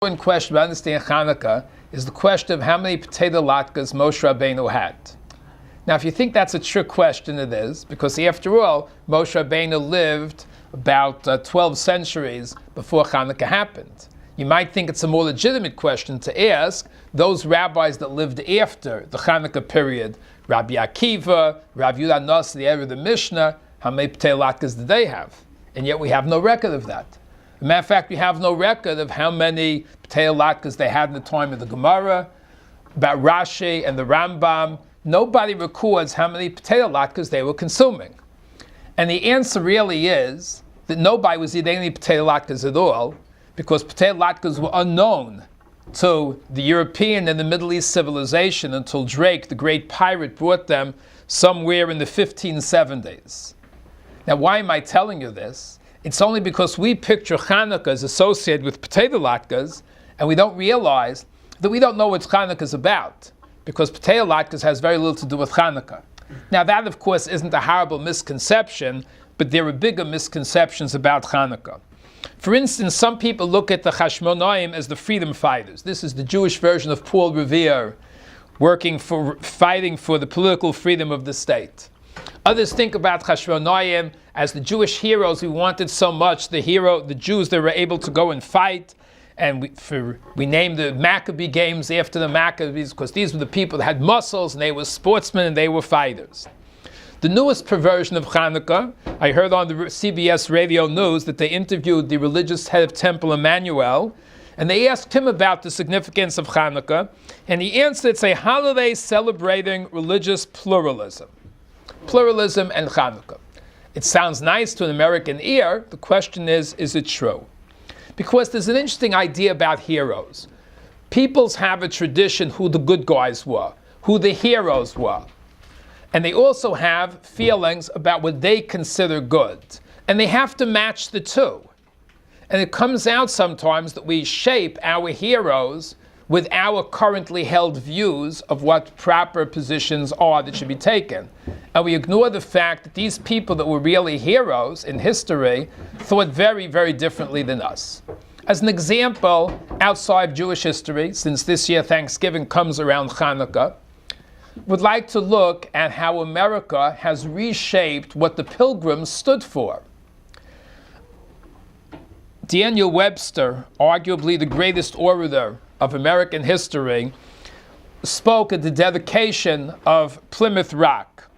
Important question about understanding Chanukah is the question of how many potato latkes Moshe Rabbeinu had. Now, if you think that's a trick question, it is, because after all, Moshe Rabbeinu lived about 12 centuries before Chanukah happened. You might think it's a more legitimate question to ask those rabbis that lived after the Chanukah period, Rabbi Akiva, Rabbi Yehuda Nasi, the heir of the Mishnah, how many potato latkes did they have? And yet we have no record of that. As a matter of fact, we have no record of how many potato latkes they had in the time of the Gemara, about Rashi and the Rambam. Nobody records how many potato latkes they were consuming. And the answer really is that nobody was eating any potato latkes at all, because potato latkes were unknown to the European and the Middle East civilization until Drake, the great pirate, brought them somewhere in the 1570s. Now, why am I telling you this? It's only because we picture Chanukah as associated with potato latkes, and we don't realize that we don't know what Chanukah is about, because potato latkes has very little to do with Chanukah. Now, that, of course, isn't a horrible misconception, but there are bigger misconceptions about Chanukah. For instance, some people look at the Hashmonaim as the freedom fighters. This is the Jewish version of Paul Revere, fighting for the political freedom of the state. Others think about Hashmonaim as the Jewish heroes who wanted so much, the Jews that were able to go and fight. And we named the Maccabee games after the Maccabees because these were the people that had muscles and they were sportsmen and they were fighters. The newest perversion of Chanukah, I heard on the CBS radio news that they interviewed the religious head of Temple Emmanuel, and they asked him about the significance of Chanukah, and he answered it's a holiday celebrating religious pluralism. Pluralism and Chanukah. It sounds nice to an American ear. The question is it true? Because there's an interesting idea about heroes. Peoples have a tradition who the good guys were, who the heroes were. And they also have feelings about what they consider good. And they have to match the two. And it comes out sometimes that we shape our heroes with our currently held views of what proper positions are that should be taken. And we ignore the fact that these people that were really heroes in history thought very, very differently than us. As an example, outside Jewish history, since this year Thanksgiving comes around Chanukah, would like to look at how America has reshaped what the Pilgrims stood for. Daniel Webster, arguably the greatest orator of American history, spoke at the dedication of Plymouth Rock.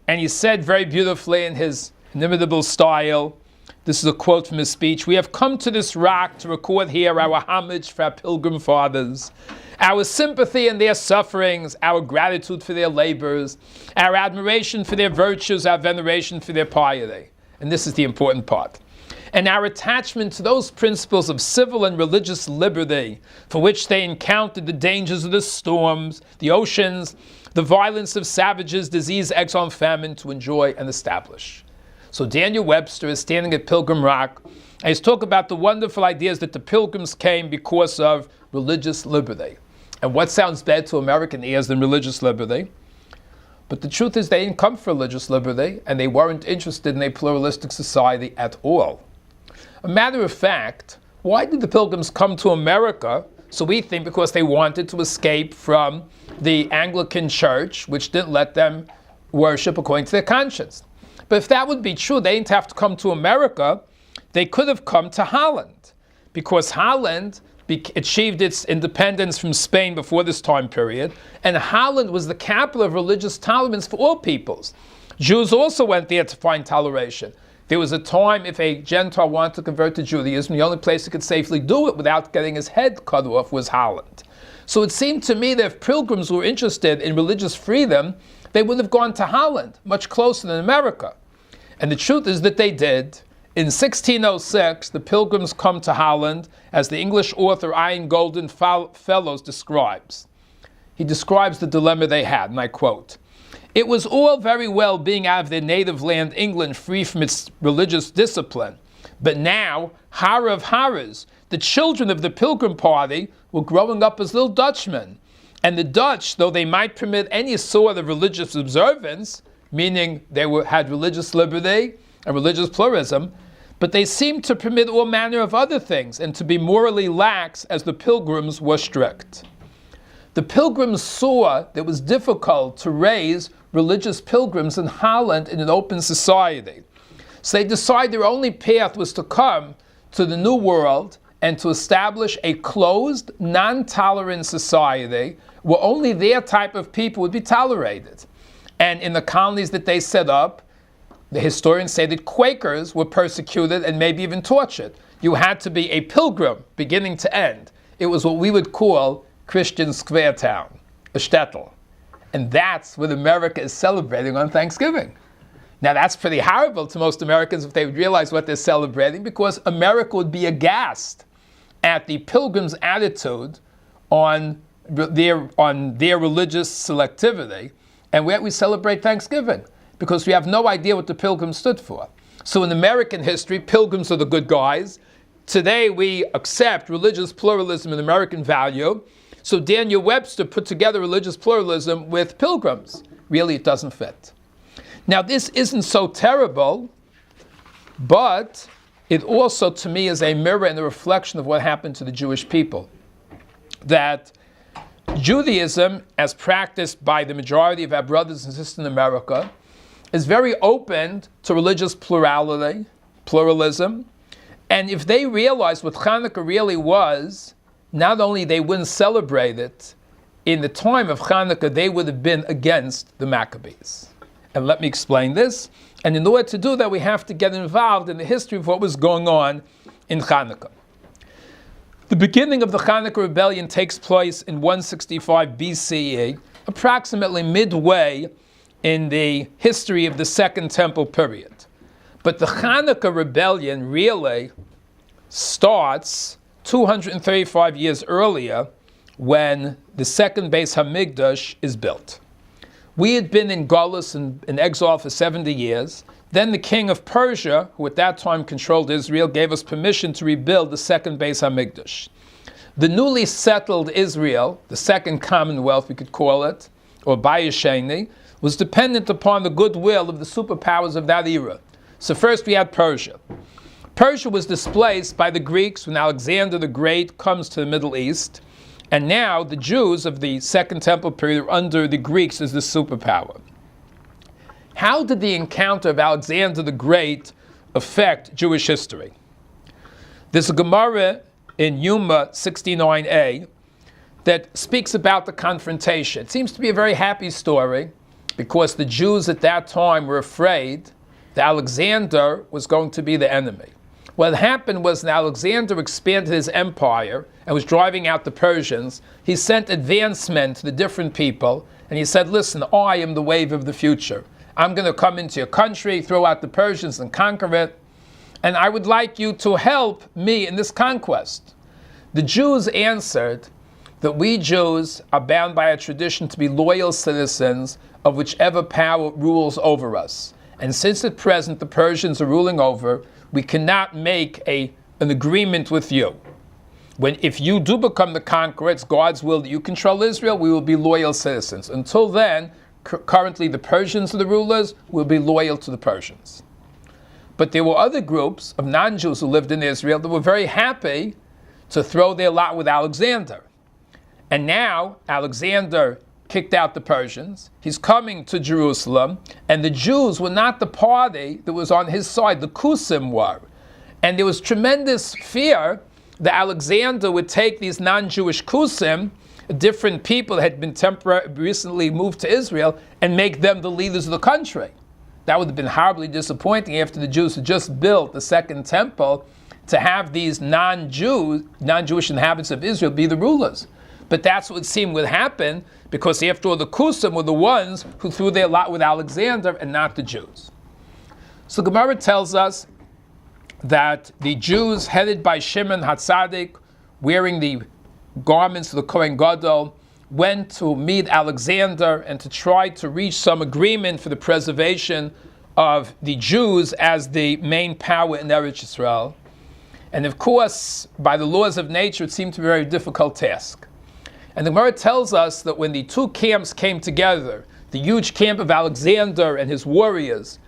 And he said very beautifully in his inimitable style, this is a quote from his speech, "We have come to this rock to record here our homage for our Pilgrim fathers, our sympathy in their sufferings, our gratitude for their labors, our admiration for their virtues, our veneration for their piety." And this is the important part. "And our attachment to those principles of civil and religious liberty for which they encountered the dangers of the storms, the oceans, the violence of savages, disease, exile, and famine to enjoy and establish." So Daniel Webster is standing at Pilgrim Rock, and he's talking about the wonderful ideas that the Pilgrims came because of religious liberty. And what sounds better to American ears than religious liberty? But the truth is they didn't come for religious liberty, and they weren't interested in a pluralistic society at all. A matter of fact, why did the Pilgrims come to America? So we think because they wanted to escape from the Anglican Church, which didn't let them worship according to their conscience. But if that would be true, they didn't have to come to America. They could have come to Holland, because Holland achieved its independence from Spain before this time period, and Holland was the capital of religious tolerance for all peoples. Jews also went there to find toleration. There was a time if a Gentile wanted to convert to Judaism, the only place he could safely do it without getting his head cut off was Holland. So it seemed to me that if Pilgrims were interested in religious freedom, they would have gone to Holland, much closer than America. And the truth is that they did. In 1606, the Pilgrims come to Holland, as the English author Ian Golden Fellows describes. He describes the dilemma they had, and I quote, "It was all very well being out of their native land, England, free from its religious discipline. But now, horror of horrors, the children of the Pilgrim party were growing up as little Dutchmen. And the Dutch, though they might permit any sort of religious observance, meaning they had religious liberty and religious pluralism, But they seemed to permit all manner of other things and to be morally lax as the pilgrims were strict. The pilgrims saw that it was difficult to raise religious pilgrims in Holland in an open society. So they decided their only path was to come to the New World and to establish a closed, non-tolerant society where only their type of people would be tolerated. And in the colonies that they set up, the historians say that Quakers were persecuted and maybe even tortured. You had to be a pilgrim, beginning to end. It was what we would call Christian square town, a shtetl. And that's what America is celebrating on Thanksgiving. Now that's pretty horrible to most Americans if they would realize what they're celebrating, because America would be aghast at the pilgrims' attitude on their religious selectivity, and yet we celebrate Thanksgiving because we have no idea what the pilgrims stood for. So in American history, pilgrims are the good guys. Today we accept religious pluralism and American value. So Daniel Webster put together religious pluralism with pilgrims. Really, it doesn't fit. Now this isn't so terrible, but it also, to me, is a mirror and a reflection of what happened to the Jewish people. That Judaism, as practiced by the majority of our brothers and sisters in America, is very open to religious pluralism. And if they realized what Chanukah really was, not only they wouldn't celebrate it, in the time of Chanukah, they would have been against the Maccabees. And let me explain this. And in order to do that, we have to get involved in the history of what was going on in Chanukah. The beginning of the Chanukah rebellion takes place in 165 BCE, approximately midway in the history of the Second Temple period. But the Chanukah rebellion really starts 235 years earlier when the second Beis Hamikdash is built. We had been in Galus and in exile for 70 years. Then the king of Persia, who at that time controlled Israel, gave us permission to rebuild the second Beis Hamikdash. The newly settled Israel, the second Commonwealth we could call it, or Bayis Sheni, was dependent upon the goodwill of the superpowers of that era. So first we had Persia. Persia was displaced by the Greeks when Alexander the Great comes to the Middle East. And now the Jews of the Second Temple period are under the Greeks as the superpower. How did the encounter of Alexander the Great affect Jewish history? There's a Gemara in Yuma 69a that speaks about the confrontation. It seems to be a very happy story because the Jews at that time were afraid that Alexander was going to be the enemy. What happened was that Alexander expanded his empire and was driving out the Persians. He sent advance men to the different people, and he said, listen, I am the wave of the future. I'm going to come into your country, throw out the Persians and conquer it, and I would like you to help me in this conquest. The Jews answered that we Jews are bound by a tradition to be loyal citizens of whichever power rules over us. And since at present the Persians are ruling over, we cannot make an agreement with you. If you do become the conqueror, it's God's will that you control Israel, we will be loyal citizens. Until then, currently the Persians are the rulers, we'll be loyal to the Persians. But there were other groups of non-Jews who lived in Israel that were very happy to throw their lot with Alexander. And now Alexander kicked out the Persians. He's coming to Jerusalem, and the Jews were not the party that was on his side. The Kusim were. And there was tremendous fear that Alexander would take these non-Jewish Kusim, different people that had been recently moved to Israel, and make them the leaders of the country. That would have been horribly disappointing after the Jews had just built the Second Temple, to have these non-Jewish inhabitants of Israel be the rulers. But that's what it seemed would happen, because after all, the Kusim were the ones who threw their lot with Alexander and not the Jews. So Gemara tells us that the Jews, headed by Shimon HaTzadik, wearing the garments of the Kohen Gadol, went to meet Alexander and to try to reach some agreement for the preservation of the Jews as the main power in Eretz Yisrael. And of course, by the laws of nature, it seemed to be a very difficult task. And the Gemara tells us that when the two camps came together, the huge camp of Alexander and his warriors,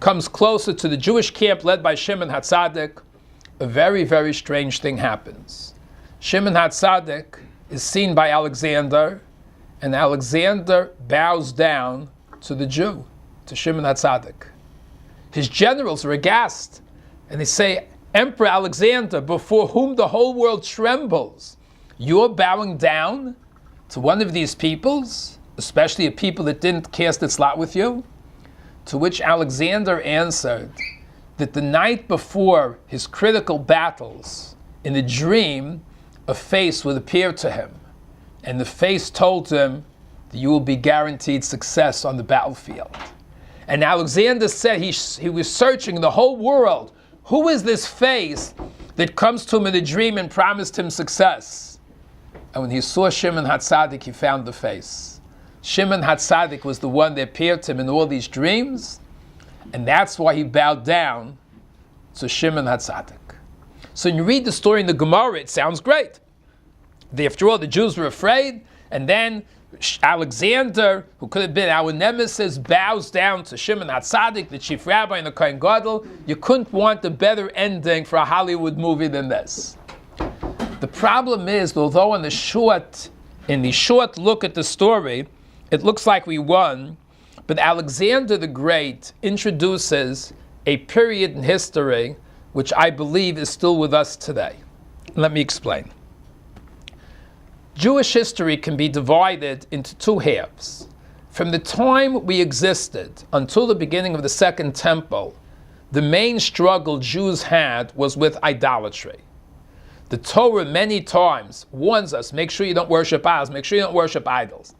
comes closer to the Jewish camp led by Shimon HaTzadik, a very, very strange thing happens. Shimon HaTzadik is seen by Alexander, and Alexander bows down to the Jew, to Shimon HaTzadik. His generals are aghast, and they say, Emperor Alexander, before whom the whole world trembles, you're bowing down to one of these peoples, especially a people that didn't cast its lot with you? To which Alexander answered that the night before his critical battles, in a dream, a face would appear to him, and the face told him that you will be guaranteed success on the battlefield. And Alexander said he was searching the whole world. Who is this face that comes to him in a dream and promised him success? And when he saw Shimon HaTzadik, he found the face. Shimon HaTzadik was the one that appeared to him in all these dreams, and that's why he bowed down to Shimon HaTzadik. So when you read the story in the Gemara, it sounds great. After all, the Jews were afraid, and then Alexander, who could have been our nemesis, bows down to Shimon HaTzadik, the chief rabbi and the Kohen Gadol. You couldn't want a better ending for a Hollywood movie than this. The problem is, although in the short look at the story, it looks like we won, but Alexander the Great introduces a period in history which I believe is still with us today. Let me explain. Jewish history can be divided into two halves. From the time we existed until the beginning of the Second Temple, the main struggle Jews had was with idolatry. The Torah many times warns us, make sure you don't worship idols, make sure you don't worship idols.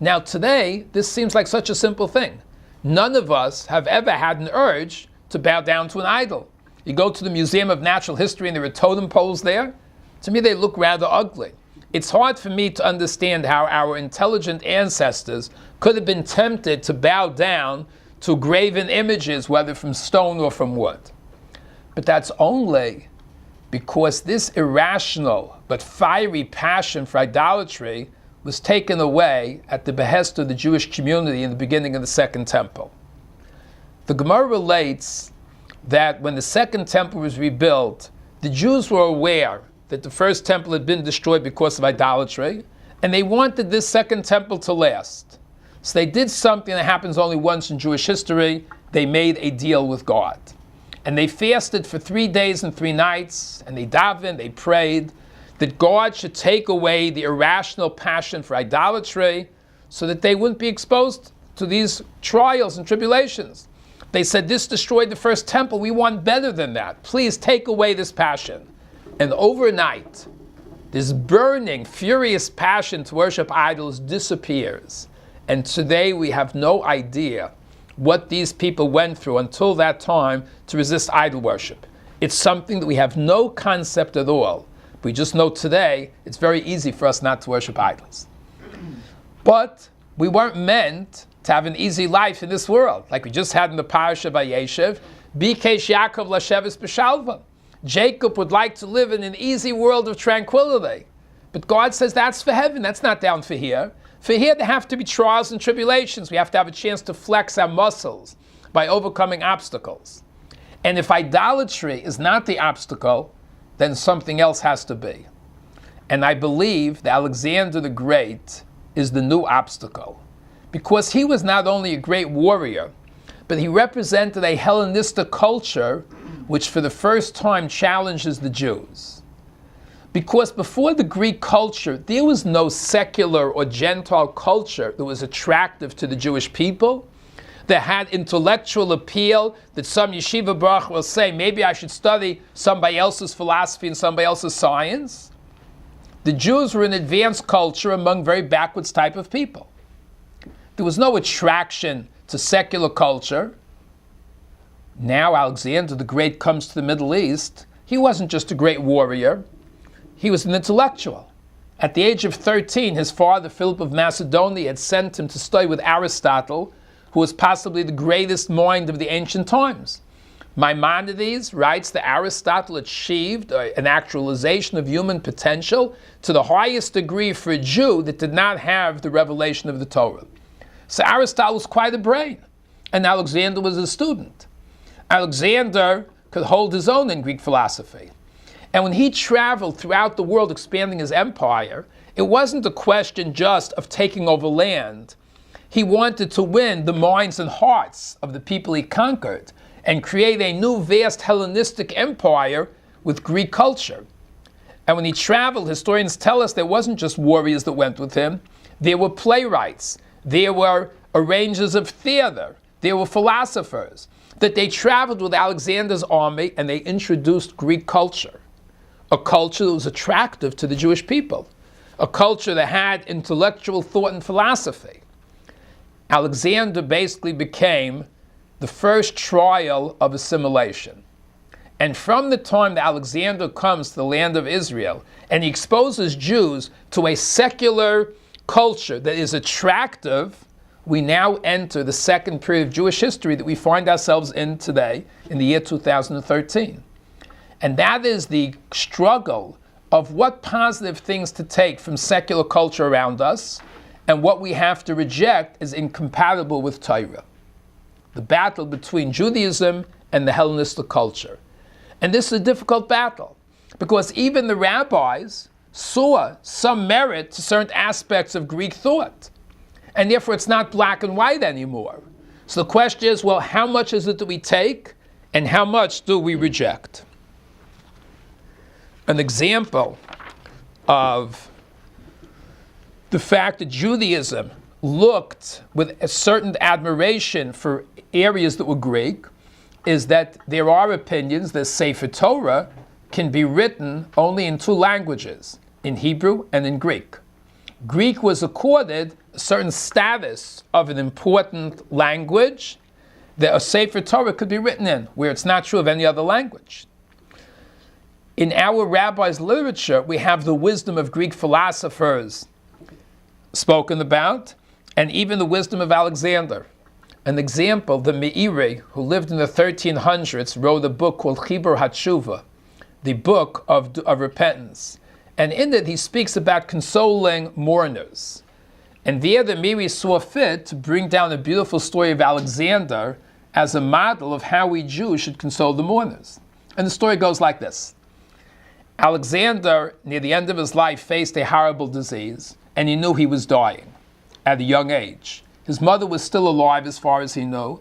Now today, this seems like such a simple thing. None of us have ever had an urge to bow down to an idol. You go to the Museum of Natural History and there are totem poles there. To me, they look rather ugly. It's hard for me to understand how our intelligent ancestors could have been tempted to bow down to graven images, whether from stone or from wood. But that's only because this irrational but fiery passion for idolatry was taken away at the behest of the Jewish community in the beginning of the Second Temple. The Gemara relates that when the Second Temple was rebuilt, the Jews were aware that the first temple had been destroyed because of idolatry, and they wanted this Second Temple to last. So they did something that happens only once in Jewish history. They made a deal with God. And they fasted for 3 days and 3 nights, and they davened, they prayed, that God should take away the irrational passion for idolatry so that they wouldn't be exposed to these trials and tribulations. They said, this destroyed the first temple, we want better than that. Please take away this passion. And overnight, this burning, furious passion to worship idols disappears. And today we have no idea what these people went through until that time to resist idol worship. It's something that we have no concept at all. We just know today it's very easy for us not to worship idols. But we weren't meant to have an easy life in this world. Like we just had in the Parasha Vayeshev, Bikesh Yaakov Lashevis B'Shalva. Jacob would like to live in an easy world of tranquility. But God says that's for heaven, that's not down for here. For here there have to be trials and tribulations. We have to have a chance to flex our muscles by overcoming obstacles. And if idolatry is not the obstacle, then something else has to be. And I believe that Alexander the Great is the new obstacle. Because he was not only a great warrior, but he represented a Hellenistic culture which for the first time challenges the Jews. Because before the Greek culture, there was no secular or Gentile culture that was attractive to the Jewish people, that had intellectual appeal, that some yeshiva baruch will say, maybe I should study somebody else's philosophy and somebody else's science. The Jews were an advanced culture among very backwards type of people. There was no attraction to secular culture. Now Alexander the Great comes to the Middle East. He wasn't just a great warrior. He was an intellectual. At the age of 13, his father, Philip of Macedonia, had sent him to study with Aristotle, who was possibly the greatest mind of the ancient times. Maimonides writes that Aristotle achieved an actualization of human potential to the highest degree for a Jew that did not have the revelation of the Torah. So Aristotle was quite a brain. and Alexander was a student. Alexander could hold his own in Greek philosophy. And when he traveled throughout the world expanding his empire, it wasn't a question just of taking over land. He wanted to win the minds and hearts of the people he conquered and create a new vast Hellenistic empire with Greek culture. And when he traveled, historians tell us there wasn't just warriors that went with him. There were playwrights, there were arrangers of theater, there were philosophers, that they traveled with Alexander's army and they introduced Greek culture, a culture that was attractive to the Jewish people, a culture that had intellectual thought and philosophy. Alexander basically became the first trial of assimilation. And from the time that Alexander comes to the land of Israel and he exposes Jews to a secular culture that is attractive, we now enter the second period of Jewish history that we find ourselves in today, in the year 2013. And that is the struggle of what positive things to take from secular culture around us and what we have to reject is incompatible with Torah. The battle between Judaism and the Hellenistic culture. And this is a difficult battle because even the rabbis saw some merit to certain aspects of Greek thought. And therefore it's not black and white anymore. So the question is, well, how much is it that we take and how much do we reject? An example of the fact that Judaism looked with a certain admiration for areas that were Greek is that there are opinions that Sefer Torah can be written only in two languages, in Hebrew and in Greek. Greek was accorded a certain status of an important language that a Sefer Torah could be written in, where it's not true of any other language. In our rabbis' literature, we have the wisdom of Greek philosophers spoken about, and even the wisdom of Alexander. An example, the Meiri, who lived in the 1300s, wrote a book called Chibur HaTshuva, the book of repentance. And in it, he speaks about consoling mourners. And there, the Meiri saw fit to bring down a beautiful story of Alexander as a model of how we Jews should console the mourners. And the story goes like this. Alexander, near the end of his life, faced a horrible disease, and he knew he was dying at a young age. His mother was still alive as far as he knew,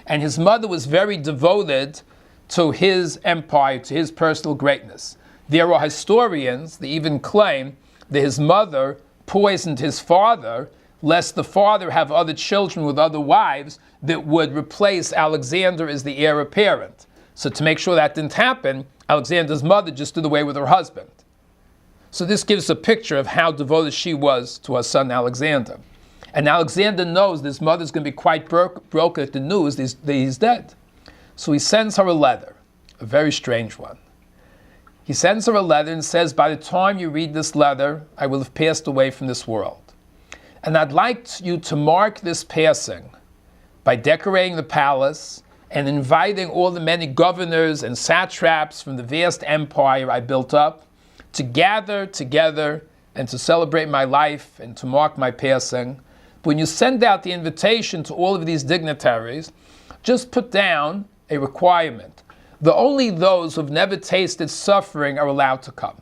and his mother was very devoted to his empire, to his personal greatness. There are historians that even claim that his mother poisoned his father, lest the father have other children with other wives that would replace Alexander as the heir apparent. So to make sure that didn't happen, Alexander's mother just did away with her husband. So this gives a picture of how devoted she was to her son Alexander. And Alexander knows that his mother's going to be quite broken at the news that he's dead. So he sends her a letter, a very strange one. He sends her a letter and says, by the time you read this letter, I will have passed away from this world. And I'd like you to mark this passing by decorating the palace and inviting all the many governors and satraps from the vast empire I built up to gather together and to celebrate my life and to mark my passing. When you send out the invitation to all of these dignitaries, just put down a requirement. that only those who've never tasted suffering are allowed to come.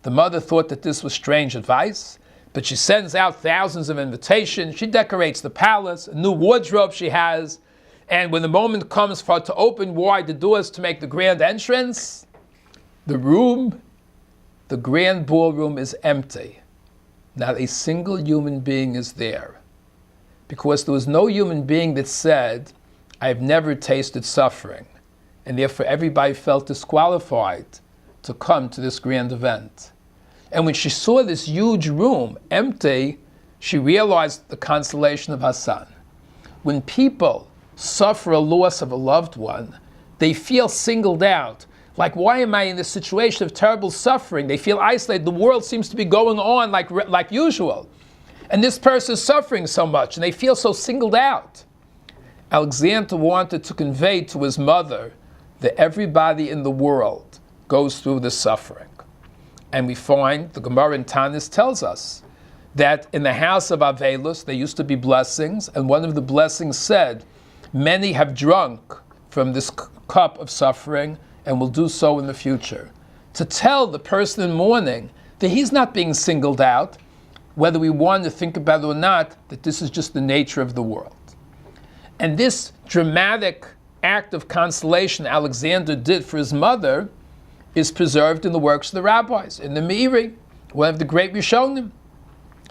The mother thought that this was strange advice, but she sends out thousands of invitations. She decorates the palace, a new wardrobe she has, and when the moment comes for her to open wide the doors to make the grand entrance, the grand ballroom is empty. Not a single human being is there. Because there was no human being that said, I have never tasted suffering. And therefore everybody felt disqualified to come to this grand event. And when she saw this huge room empty, she realized the consolation of her son. When people suffer a loss of a loved one, they feel singled out. Like, why am I in this situation of terrible suffering? They feel isolated. The world seems to be going on like usual. And this person is suffering so much, and they feel so singled out. Alexander wanted to convey to his mother that everybody in the world goes through this suffering. And we find, the Gemara in Tanis tells us, that in the house of Avelus there used to be blessings, and one of the blessings said, Many have drunk from this cup of suffering and will do so in the future. To tell the person in mourning that he's not being singled out, whether we want to think about it or not, that this is just the nature of the world. And this dramatic act of consolation Alexander did for his mother is preserved in the works of the rabbis, in the Meiri, one of the great Rishonim.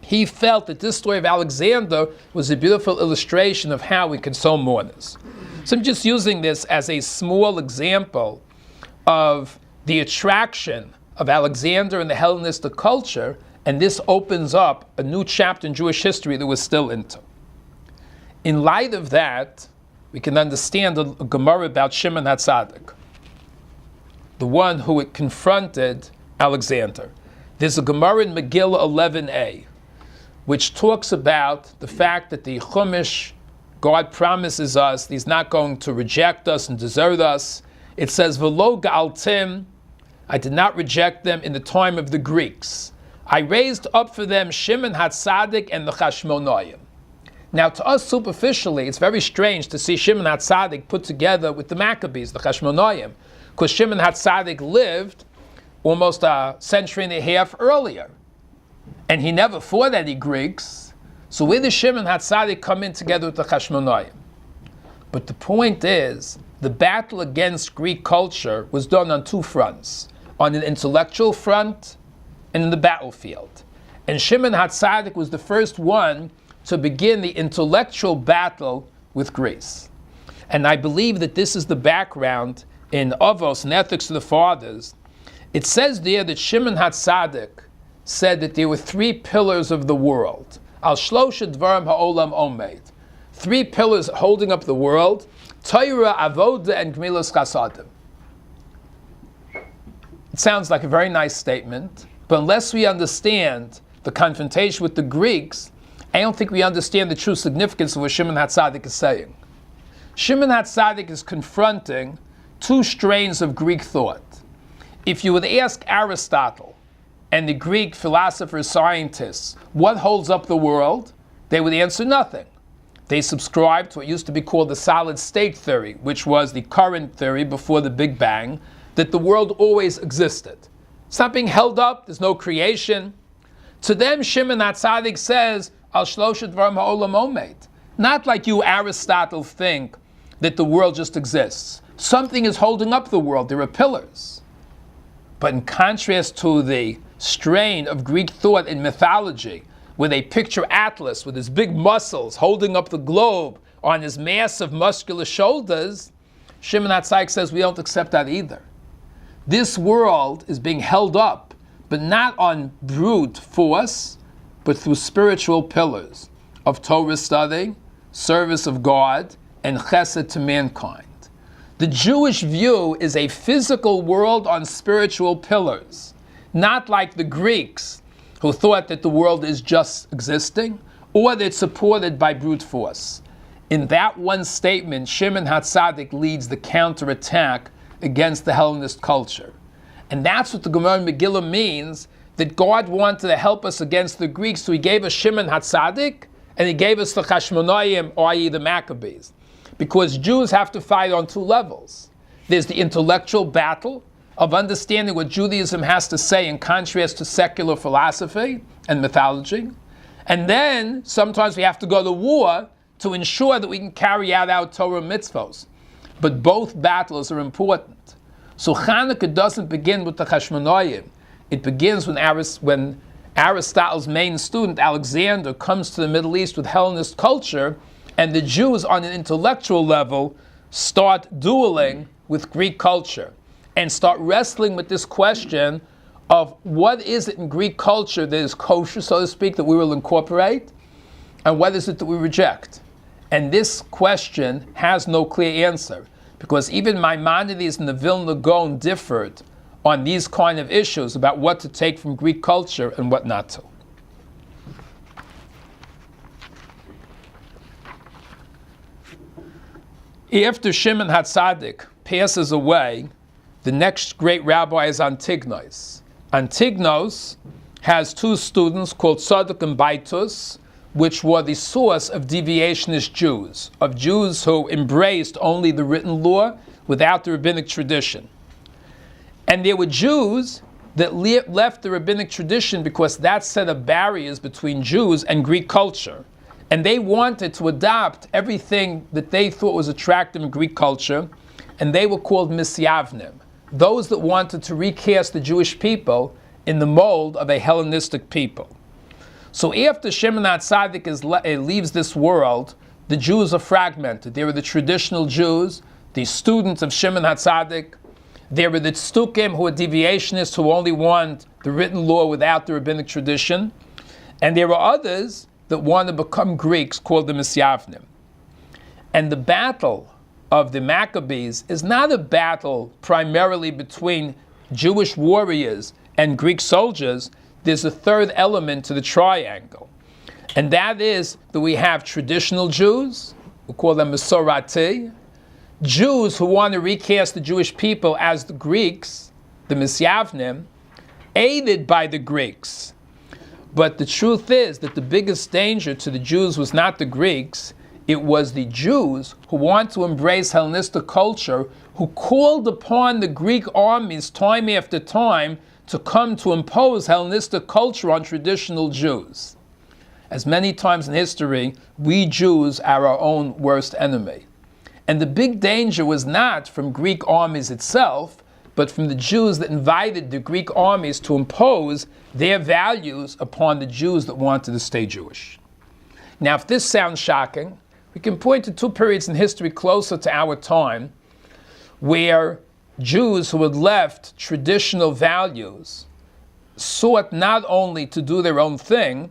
He felt that this story of Alexander was a beautiful illustration of how we console mourners. So I'm just using this as a small example of the attraction of Alexander in the Hellenistic culture, and this opens up a new chapter in Jewish history that we're still into. In light of that, we can understand a Gemara about Shimon HaTzadik, the one who had confronted Alexander. There's a Gemara in Megillah 11a, which talks about the fact that the Chumash, God promises us He's not going to reject us and desert us. It says, V'lo ga'altim, I did not reject them in the time of the Greeks. I raised up for them Shimon HaTzadik and the Chashmonaim. Now, to us superficially, it's very strange to see Shimon HaTzadik put together with the Maccabees, the Chashmonaim, because Shimon HaTzadik lived almost a century and a half earlier. And he never fought any Greeks. So where does Shimon HaTzadik come in together with the Chashmonaim? But the point is, the battle against Greek culture was done on two fronts, on an intellectual front and in the battlefield. And Shimon HaTzadik was the first one to begin the intellectual battle with Greece. And I believe that this is the background in Avos, in Ethics of the Fathers. It says there that Shimon HaTzadik said that there were three pillars of the world. Al shlosha dvarim ha'olam omed. Three pillars holding up the world: Torah, Avoda, and Gemilas Chasadim. It sounds like a very nice statement, but unless we understand the confrontation with the Greeks, I don't think we understand the true significance of what Shimon HaTzadik is saying. Shimon HaTzadik is confronting two strains of Greek thought. If you would ask Aristotle and the Greek philosophers, scientists, what holds up the world, they would answer nothing. They subscribed to what used to be called the solid state theory, which was the current theory before the Big Bang, that the world always existed. It's not being held up, there's no creation. To them, Shimon HaTzadik says, Al shlosha dvarim ha'olam omed. Not like you, Aristotle, think that the world just exists. Something is holding up the world, there are pillars. But in contrast to the strain of Greek thought in mythology, where they picture Atlas with his big muscles holding up the globe on his massive muscular shoulders, Shimon HaTzadik says we don't accept that either. This world is being held up, but not on brute force, but through spiritual pillars of Torah study, service of God, and chesed to mankind. The Jewish view is a physical world on spiritual pillars, not like the Greeks, who thought that the world is just existing, or that it's supported by brute force. In that one statement, Shimon HaTzadik leads the counterattack against the Hellenist culture. And that's what the Gemara in Megillah means, that God wanted to help us against the Greeks, so He gave us Shimon HaTzadik, and He gave us the Chashmonaim, i.e. the Maccabees. Because Jews have to fight on two levels. There's the intellectual battle of understanding what Judaism has to say in contrast to secular philosophy and mythology. And then sometimes we have to go to war to ensure that we can carry out our Torah mitzvos. But both battles are important. So Chanukah doesn't begin with the Chashmonaim. It begins when Aristotle's main student, Alexander, comes to the Middle East with Hellenist culture, and the Jews on an intellectual level start dueling with Greek culture and start wrestling with this question of what is it in Greek culture that is kosher, so to speak, that we will incorporate, and what is it that we reject? And this question has no clear answer, because even Maimonides and the Vilna Gaon differed on these kind of issues about what to take from Greek culture and what not to. After Shimon HaTzadik passes away, the next great rabbi is Antignos. Antignos has two students called Tzadok and Baitus, which were the source of deviationist Jews, of Jews who embraced only the written law without the rabbinic tradition. And there were Jews that left the rabbinic tradition because that set up barriers between Jews and Greek culture. And they wanted to adopt everything that they thought was attractive in Greek culture, and they were called Misyavnim, those that wanted to recast the Jewish people in the mold of a Hellenistic people. So after Shimon HaTzadik leaves this world, the Jews are fragmented. There are the traditional Jews, the students of Shimon HaTzadik. There are the Tzdukim, who are deviationists, who only want the written law without the rabbinic tradition. And there are others that want to become Greeks, called the Misyavnim. And the battle of the Maccabees is not a battle primarily between Jewish warriors and Greek soldiers. There's a third element to the triangle. And that is that we have traditional Jews, we call them Masorati, Jews who want to recast the Jewish people as the Greeks, the Misyavnim, aided by the Greeks. But the truth is that the biggest danger to the Jews was not the Greeks, it was the Jews who want to embrace Hellenistic culture, who called upon the Greek armies time after time to come to impose Hellenistic culture on traditional Jews. As many times in history, we Jews are our own worst enemy. And the big danger was not from Greek armies itself, but from the Jews that invited the Greek armies to impose their values upon the Jews that wanted to stay Jewish. Now, if this sounds shocking, we can point to two periods in history closer to our time where Jews who had left traditional values sought not only to do their own thing,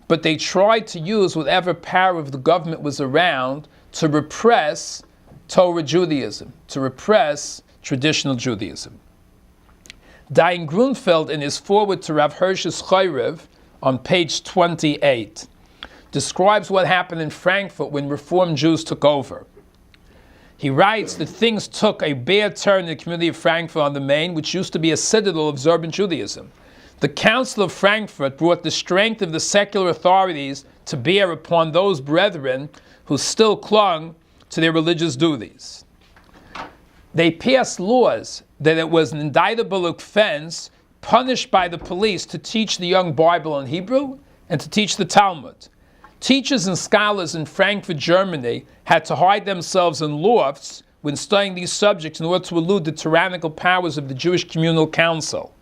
but they tried to use whatever power of the government was around to repress Torah Judaism, to repress traditional Judaism. Dayan Grunfeld, in his foreword to Rav Hirsch's Chayrev on page 28, describes what happened in Frankfurt when Reform Jews took over. He writes that things took a bad turn in the community of Frankfurt on the Main, which used to be a citadel of observant Judaism. The Council of Frankfurt brought the strength of the secular authorities to bear upon those brethren who still clung to their religious duties. They passed laws that it was an indictable offense, punished by the police, to teach the young Bible in Hebrew and to teach the Talmud. Teachers and scholars in Frankfurt, Germany, had to hide themselves in lofts when studying these subjects in order to elude the tyrannical powers of the Jewish Communal Council.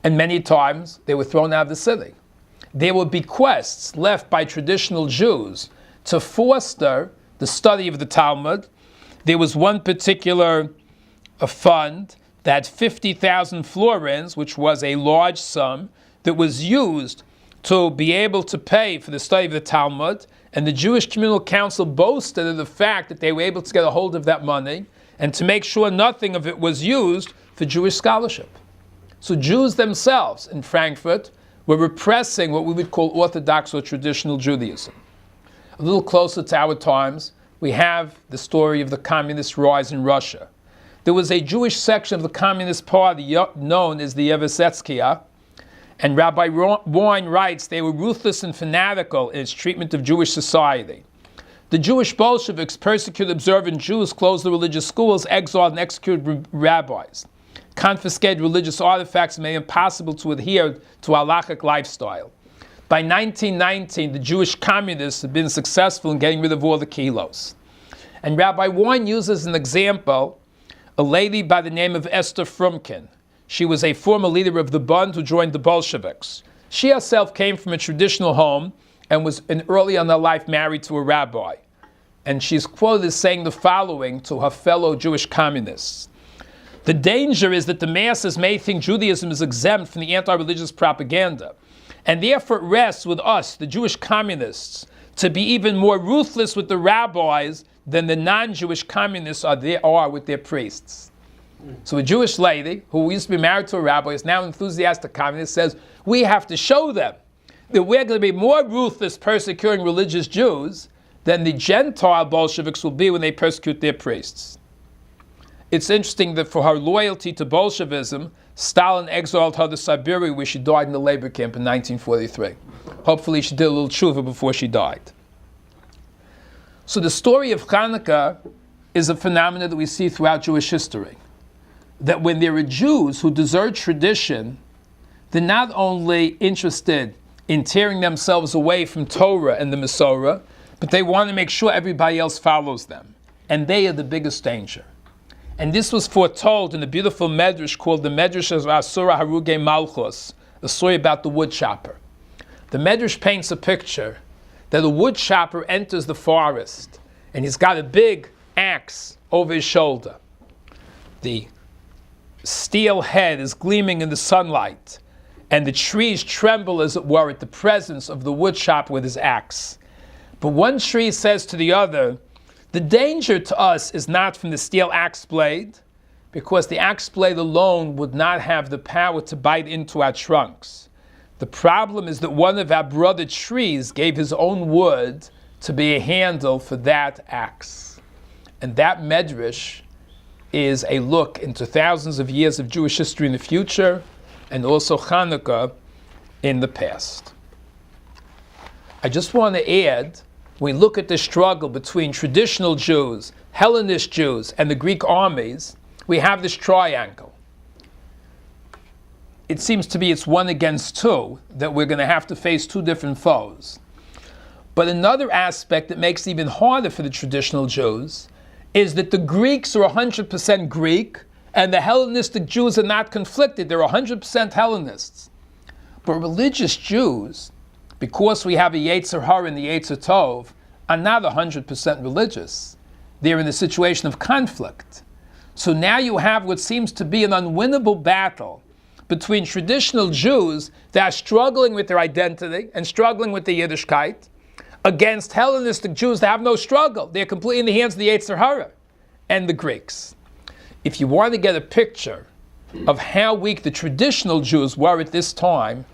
And many times they were thrown out of the city. There were bequests left by traditional Jews to foster the study of the Talmud. There was one particular fund that 50,000 florins, which was a large sum, that was used to be able to pay for the study of the Talmud, and the Jewish Communal Council boasted of the fact that they were able to get a hold of that money and to make sure nothing of it was used for Jewish scholarship. So Jews themselves in Frankfurt were repressing what we would call Orthodox or traditional Judaism. A little closer to our times, we have the story of the communist rise in Russia. There was a Jewish section of the Communist Party known as the Yevasetskia, and Rabbi Wein writes they were ruthless and fanatical in its treatment of Jewish society. The Jewish Bolsheviks persecuted observant Jews, closed the religious schools, exiled and executed rabbis, confiscated religious artifacts, and made it impossible to adhere to halachic lifestyle. By 1919, the Jewish communists had been successful in getting rid of all the kilos. And Rabbi Wein uses as an example a lady by the name of Esther Frumkin. She was a former leader of the Bund who joined the Bolsheviks. She herself came from a traditional home and was early in her life married to a rabbi. And she's quoted as saying the following to her fellow Jewish communists. The danger is that the masses may think Judaism is exempt from the anti-religious propaganda. And therefore it rests with us, the Jewish communists, to be even more ruthless with the rabbis than the non-Jewish communists are with their priests. So a Jewish lady who used to be married to a rabbi is now an enthusiastic communist, says, we have to show them that we're going to be more ruthless persecuting religious Jews than the Gentile Bolsheviks will be when they persecute their priests. It's interesting that for her loyalty to Bolshevism, Stalin exiled her to Siberia, where she died in the labor camp in 1943. Hopefully she did a little tshuva before she died. So the story of Chanukah is a phenomenon that we see throughout Jewish history. That when there are Jews who desert tradition, they're not only interested in tearing themselves away from Torah and the Masorah, but they want to make sure everybody else follows them. And they are the biggest danger. And this was foretold in a beautiful medrash called the Medrash of Asura Haruge Malchus, a story about the wood chopper. The medrash paints a picture that a wood chopper enters the forest, and he's got a big axe over his shoulder. The steel head is gleaming in the sunlight, and the trees tremble, as it were, at the presence of the wood chopper with his axe. But one tree says to the other, the danger to us is not from the steel axe blade, because the axe blade alone would not have the power to bite into our trunks. The problem is that one of our brother trees gave his own wood to be a handle for that axe. And that medrash is a look into thousands of years of Jewish history in the future, and also Chanukah in the past. I just want to add, when we look at the struggle between traditional Jews, Hellenist Jews, and the Greek armies, we have this triangle. It seems to be it's 1 against 2, that we're going to have to face 2 different foes. But another aspect that makes it even harder for the traditional Jews is that the Greeks are 100% Greek, and the Hellenistic Jews are not conflicted. They're 100% Hellenists. But religious Jews, because we have a Yetzer Hara and the Yetzer Tov, are not 100% religious. They're in a situation of conflict. So now you have what seems to be an unwinnable battle between traditional Jews that are struggling with their identity and struggling with the Yiddishkeit, against Hellenistic Jews that have no struggle. They're completely in the hands of the Yetzer Hara and the Greeks. If you want to get a picture of how weak the traditional Jews were at this time,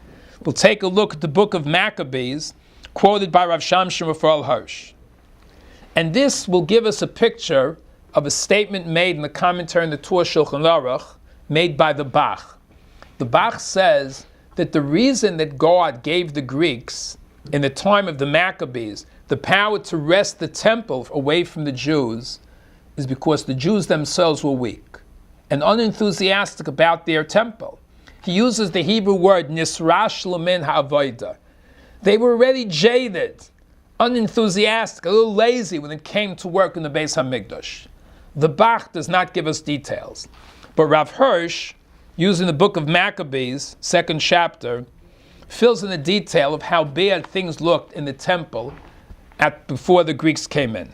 we'll take a look at the book of Maccabees, quoted by Rav Shamshon Raphael Hirsch. And this will give us a picture of a statement made in the commentary on the Torah Shulchan Aruch, made by the Bach. The Bach says that the reason that God gave the Greeks, in the time of the Maccabees, the power to wrest the temple away from the Jews is because the Jews themselves were weak and unenthusiastic about their temple. He uses the Hebrew word nisrash lemin ha'avodah. They were already jaded, unenthusiastic, a little lazy when it came to work in the Beis HaMikdash. The Bach does not give us details, but Rav Hirsch, using the book of Maccabees, 2nd chapter, fills in the detail of how bad things looked in the temple before the Greeks came in.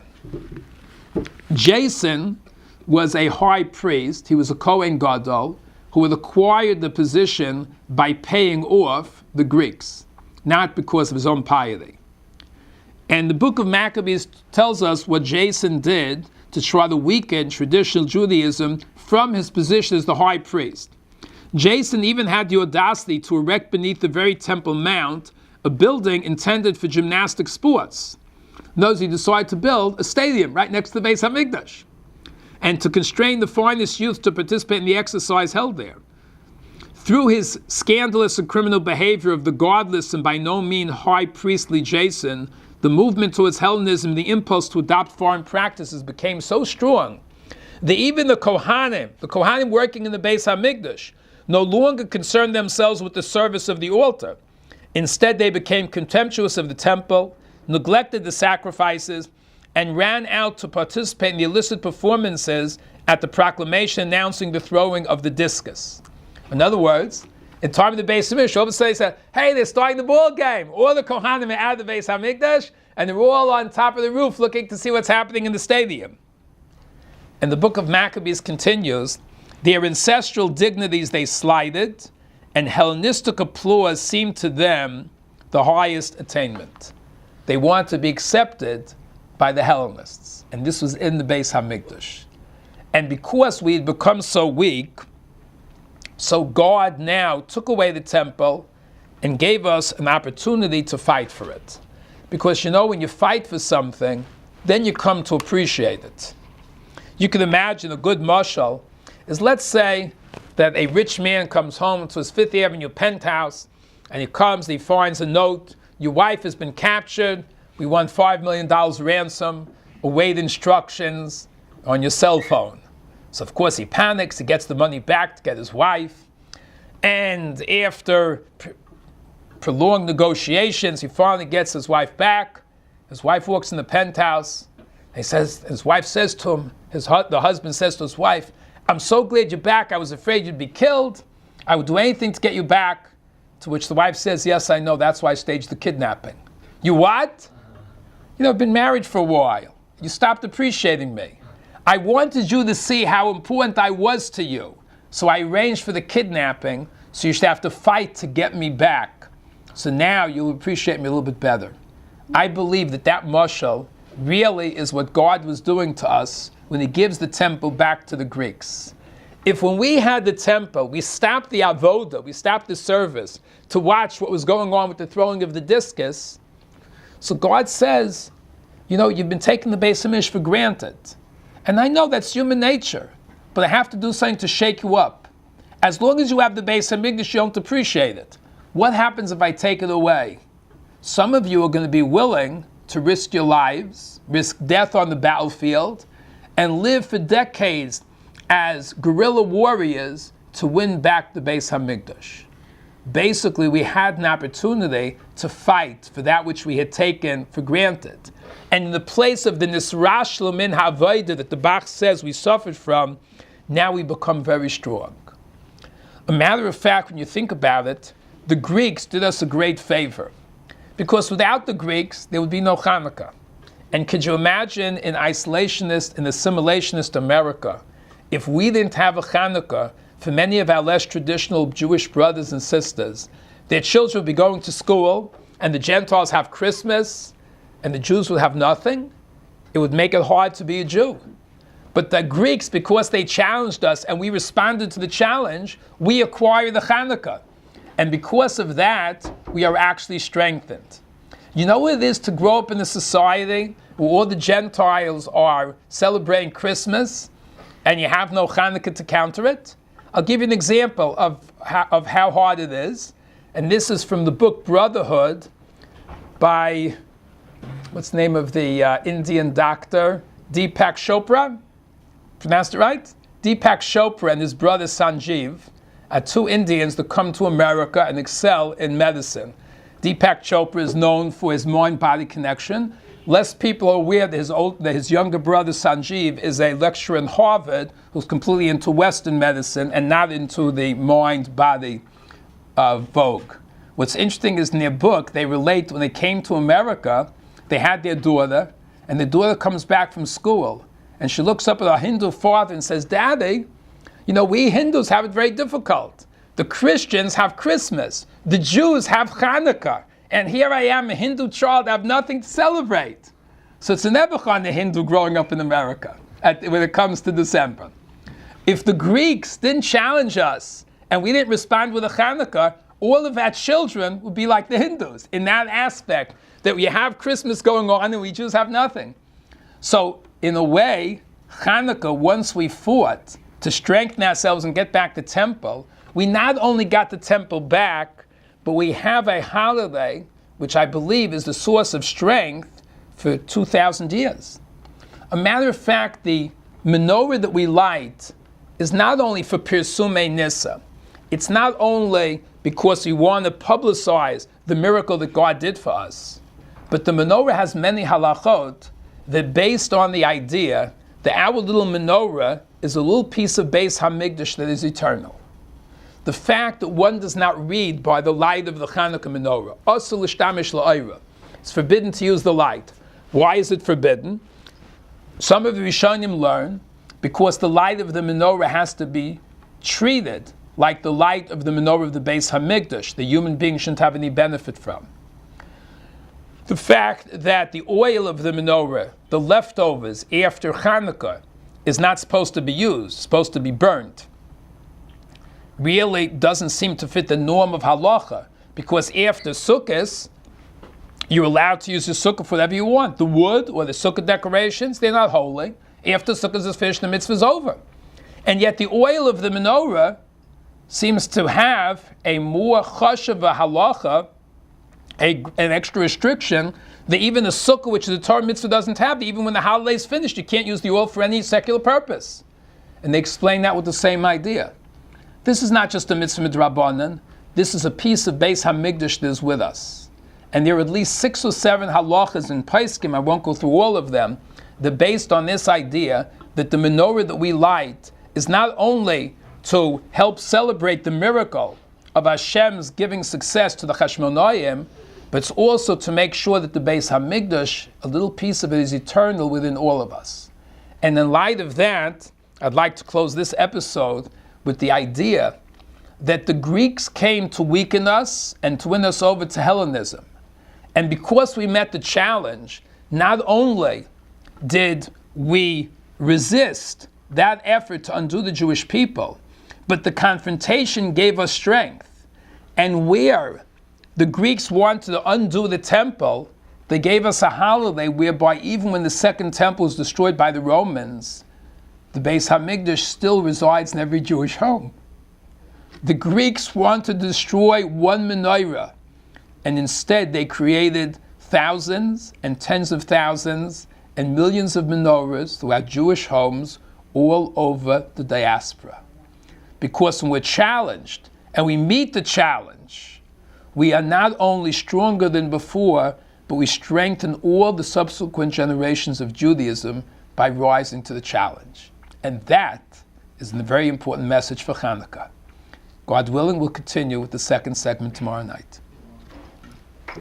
Jason was a high priest. He was a Kohen Gadol who had acquired the position by paying off the Greeks, not because of his own piety. And the book of Maccabees tells us what Jason did to try to weaken traditional Judaism from his position as the high priest. Jason even had the audacity to erect beneath the very Temple Mount a building intended for gymnastic sports. Notice he decided to build a stadium right next to the Beis HaMikdash, and to constrain the finest youth to participate in the exercise held there. Through his scandalous and criminal behavior of the godless and by no means high priestly Jason, the movement towards Hellenism, the impulse to adopt foreign practices became so strong that even the Kohanim working in the Beis HaMikdash, no longer concerned themselves with the service of the altar. Instead, they became contemptuous of the temple, neglected the sacrifices, and ran out to participate in the illicit performances at the proclamation announcing the throwing of the discus. In other words, in time of the Beis HaMikdash, all of a sudden they said, hey, they're starting the ball game. All the Kohanim are out of the Beis HaMikdash, and they're all on top of the roof looking to see what's happening in the stadium. And the book of Maccabees continues, their ancestral dignities they slighted, and Hellenistic applause seemed to them the highest attainment. They wanted to be accepted by the Hellenists, and this was in the Beis HaMikdash. And because we had become so weak, so God now took away the temple and gave us an opportunity to fight for it. Because when you fight for something, then you come to appreciate it. You can imagine a good mashal is, let's say that a rich man comes home to his Fifth Avenue penthouse, and he comes and he finds a note your wife has been captured. We want $5 million ransom. Await instructions on your cell phone. So of course he panics. He gets the money back to get his wife. And after prolonged negotiations, he finally gets his wife back. His wife walks in the penthouse. His wife says to him, the husband says to his wife, "I'm so glad you're back. I was afraid you'd be killed. I would do anything to get you back." To which the wife says, "Yes, I know. That's why I staged the kidnapping." "You what?" "I've been married for a while. You stopped appreciating me. I wanted you to see how important I was to you. So I arranged for the kidnapping, so you should have to fight to get me back. So now you'll appreciate me a little bit better." I believe that mashal really is what God was doing to us when he gives the temple back to the Greeks. If when we had the temple, we stopped the avoda, we stopped the service to watch what was going on with the throwing of the discus, so God says, you've been taking the Beis Hamidrash for granted. And I know that's human nature, but I have to do something to shake you up. As long as you have the Beis Hamidrash, you don't appreciate it. What happens if I take it away? Some of you are going to be willing to risk your lives, risk death on the battlefield, and live for decades as guerrilla warriors to win back the Beis Hamidrash. Basically, we had an opportunity to fight for that which we had taken for granted. And in the place of the nisrashlu min ha'avoda that the Bach says we suffered from, now we become very strong. A matter of fact, when you think about it, the Greeks did us a great favor. Because without the Greeks, there would be no Chanukah. And could you imagine in isolationist and assimilationist America, if we didn't have a Chanukah, for many of our less traditional Jewish brothers and sisters, their children would be going to school, and the Gentiles have Christmas, and the Jews would have nothing? It would make it hard to be a Jew. But the Greeks, because they challenged us and we responded to the challenge, we acquired the Chanukah. And because of that, we are actually strengthened. You know what it is to grow up in a society where all the Gentiles are celebrating Christmas and you have no Chanukah to counter it? I'll give you an example of how hard it is. And this is from the book Brotherhood by, what's the name of the Indian doctor? Deepak Chopra? Pronounced it right? Deepak Chopra and his brother Sanjeev are two Indians that come to America and excel in medicine. Deepak Chopra is known for his mind-body connection. Less people are aware that his younger brother Sanjeev is a lecturer in Harvard who's completely into Western medicine and not into the mind-body vogue. What's interesting is in their book, they relate when they came to America, they had their daughter, and the daughter comes back from school, and she looks up at her Hindu father and says, "Daddy, we Hindus have it very difficult. The Christians have Christmas. The Jews have Chanukah. And here I am, a Hindu child, I have nothing to celebrate." So it's an ebuch on the Hindu growing up in America when it comes to December. If the Greeks didn't challenge us and we didn't respond with a Chanukah, all of our children would be like the Hindus in that aspect, that we have Christmas going on and we Jews have nothing. So in a way, Chanukah, once we fought to strengthen ourselves and get back the temple, we not only got the temple back, but we have a holiday which I believe is the source of strength for 2,000 years. A matter of fact, the menorah that we light is not only for Pirsumei Nissa. It's not only because we want to publicize the miracle that God did for us, but the menorah has many halachot that based on the idea that our little menorah is a little piece of Beis Hamikdash that is eternal. The fact that one does not read by the light of the Chanukah menorah, asur l'shtamish la'ira, it's forbidden to use the light. Why is it forbidden? Some of the Rishonim learn because the light of the menorah has to be treated like the light of the menorah of the Beis Hamikdash, the human being shouldn't have any benefit from. The fact that the oil of the menorah, the leftovers after Chanukah, is not supposed to be used, supposed to be burnt, really doesn't seem to fit the norm of halacha, because after Sukkot, you're allowed to use your sukkah for whatever you want. The wood or the sukkah decorations, they're not holy. After Sukkot is finished, the mitzvah is over. And yet the oil of the menorah seems to have a more chashuva halacha an extra restriction that even a sukkah, which the Torah mitzvah doesn't have, even when the holiday is finished, you can't use the oil for any secular purpose. And they explain that with the same idea. This is not just a mitzvah midrabanan. This is a piece of Beis Hamikdash that is with us. And there are at least 6 or 7 halachas in Paiskim, I won't go through all of them, that based on this idea that the menorah that we light is not only to help celebrate the miracle of Hashem's giving success to the Chashmonaim, but it's also to make sure that the Beis Hamikdash, a little piece of it, is eternal within all of us. And in light of that, I'd like to close this episode with the idea that the Greeks came to weaken us and to win us over to Hellenism. And because we met the challenge, not only did we resist that effort to undo the Jewish people, but the confrontation gave us strength. And where the Greeks wanted to undo the temple, they gave us a holiday whereby even when the second temple was destroyed by the Romans, the Beis Hamikdash still resides in every Jewish home. The Greeks wanted to destroy one menorah, and instead they created thousands and tens of thousands and millions of menorahs throughout Jewish homes all over the diaspora. Because when we're challenged, and we meet the challenge, we are not only stronger than before, but we strengthen all the subsequent generations of Judaism by rising to the challenge. And that is a very important message for Chanukah. God willing, we'll continue with the second segment tomorrow night.